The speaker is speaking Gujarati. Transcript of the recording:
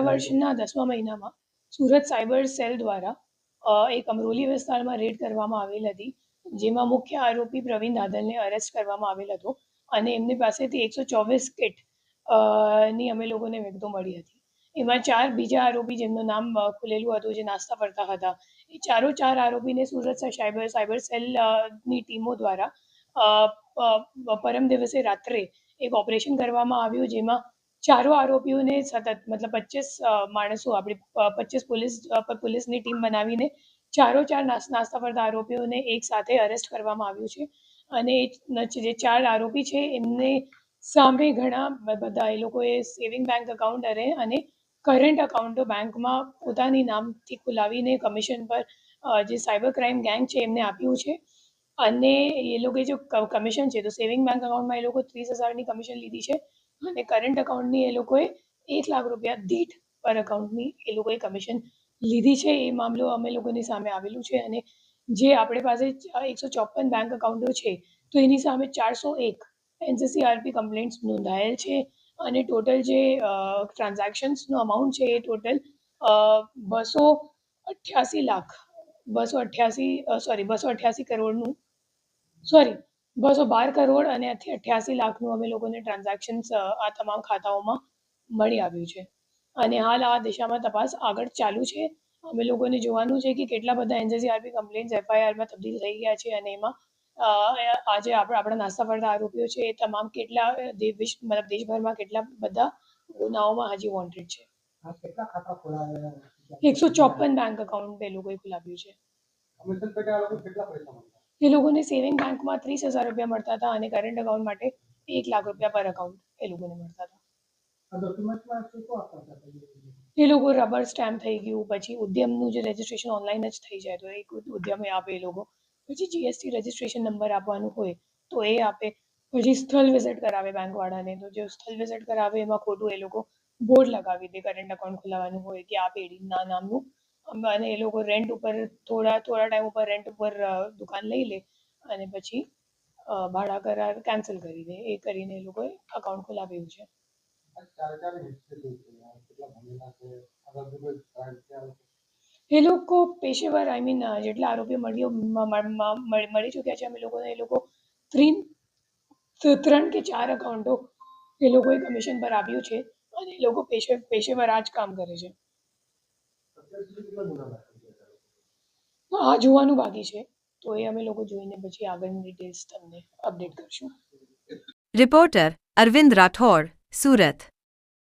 વર્ષના 10મા મહિનામાં સુરત સાયબર સેલ દ્વારા એક અમરોલી વિસ્તારમાં રેડ કરવામાં આવેલ હતી, જેમાં મુખ્ય આરોપી પ્રવીણ દાદલને અરેસ્ટ કરવામાં આવેલ હતો અને એમની પાસેથી 124 કિટ ની અમે લોકોને વિગતો મળી હતી. એમાં 4 બીજા આરોપી જેમનું નામ ખુલેલું હતું, જે નાસ્તા ફરતા હતા. એ ચાર આરોપીને સુરત સાયબર સેલની ટીમો દ્વારા પરમ દિવસે રાત્રે એક ઓપરેશન કરવામાં આવ્યું, જેમાં ચારો આરોપીઓને સતત મતલબ 25 માણસો આપણી 25 પોલીસની ટીમ બનાવીને ચાર નાસ્તા ફરતા આરોપીઓને એક સાથે અરેસ્ટ કરવામાં આવ્યું છે. અને જે 4 આરોપી છે એમને સામે ઘણા બધા એ લોકોએ સેવિંગ બેંક એકાઉન્ટ અને કરંટ અકાઉન્ટો બેંકમાં પોતાની નામથી ખોલાવીને કમિશન પર જે સાયબર ક્રાઇમ ગેંગ છે એમને આપ્યું છે. અને એ લોકોએ જો કમિશન છે તો સેવિંગ બેંક એકાઉન્ટમાં એ લોકો 30,000ની કમિશન લીધી છે અને કરંટ અકાઉન્ટની એ લોકોએ 1 લાખ રૂપિયા દીઠ પર અકાઉન્ટની એ લોકોએ કમિશન લીધી છે. એ મામલો અમે લોકોની સામે આવેલું છે. અને જે આપણી પાસે 154 બેંક એકાઉન્ટો છે તો એની સામે 401 NCCRP કમ્પ્લેન્ટ્સ નોંધાયેલ છે. અને ટોટલ જે ટ્રાન્ઝેક્શન્સનો અમાઉન્ટ છે એ ટોટલ 288 કરોડનું 212 કરોડ અને 88 લાખનું અમે લોકોને ટ્રાન્ઝેક્શન્સ આ તમામ ખાતાઓમાં મળી આવ્યું છે. અને હાલ આ દિશામાં તપાસ આગળ ચાલુ છે. અમે લોકોને જોવાનું છે કે કેટલા બધા NCCRP કમ્પ્લેન્ટ્સ FIRમાં તબદીલ થઈ ગયા છે અને એમાં આજે આપણા નાસ્તા ફરતા આરોપીઓ છે એ તમામ કેટલા દેશભરમાં કેટલા બધા ગુનાઓમાં હજી વોન્ટેડ છે. 154 બેંક એકાઉન્ટ એ લોકોએ ખોલાવ્યું છે. એ લોકોને સેવિંગ બેંકમાં 30,000 રૂપિયા મળતા હતા અને કરંટ અકાઉન્ટ માટે 1 લાખ રૂપિયા પર અકાઉન્ટ એ લોકોને મળતા હતા. એ લોકો રબર સ્ટેમ્પ થઈ ગયું, પછી ઉદ્યમનું જે રજિસ્ટ્રેશન ઓનલાઈન જ થઈ જાય તો એક ઉદ્યમે આપે એ લોકો, પછી GST રજિસ્ટ્રેશન નંબર આપવાનું હોય તો એ આપે, પછી સ્થળ વિઝિટ કરાવે બેંકવાળાને, તો જે સ્થળ વિઝિટ કરાવે એમાં ખોટું એ લોકો બોર્ડ લગાવી દે કરંટ અકાઉન્ટ ખોલાવવાનું હોય કે આ પેઢીના નામનું, અને એ લોકો રેન્ટ ઉપર થોડા ટાઈમ ઉપર રેન્ટ ઉપર દુકાન લઈ લે અને પછી ભાડા કરાર કેન્સલ કરી દે. એ કરીને એ લોકોએ અકાઉન્ટ ખોલાવ્યું છે. એ લોકો પેશેવર જેટલા આરોપીઓ મળી ચૂક્યા છે અમે લોકોને, એ લોકો 3 કે 4 અકાઉન્ટો એ લોકોએ કમિશન પર આપ્યું છે અને એ લોકો પેશેવર આ જ કામ કરે છે. આ જોવાનું બાકી છે, તો એ અમે લોકો જોઈને પછી આગળની ડિટેલ્સ તમને અપડેટ કરશું. રિપોર્ટર અરવિંદ રાઠોડ, સુરત.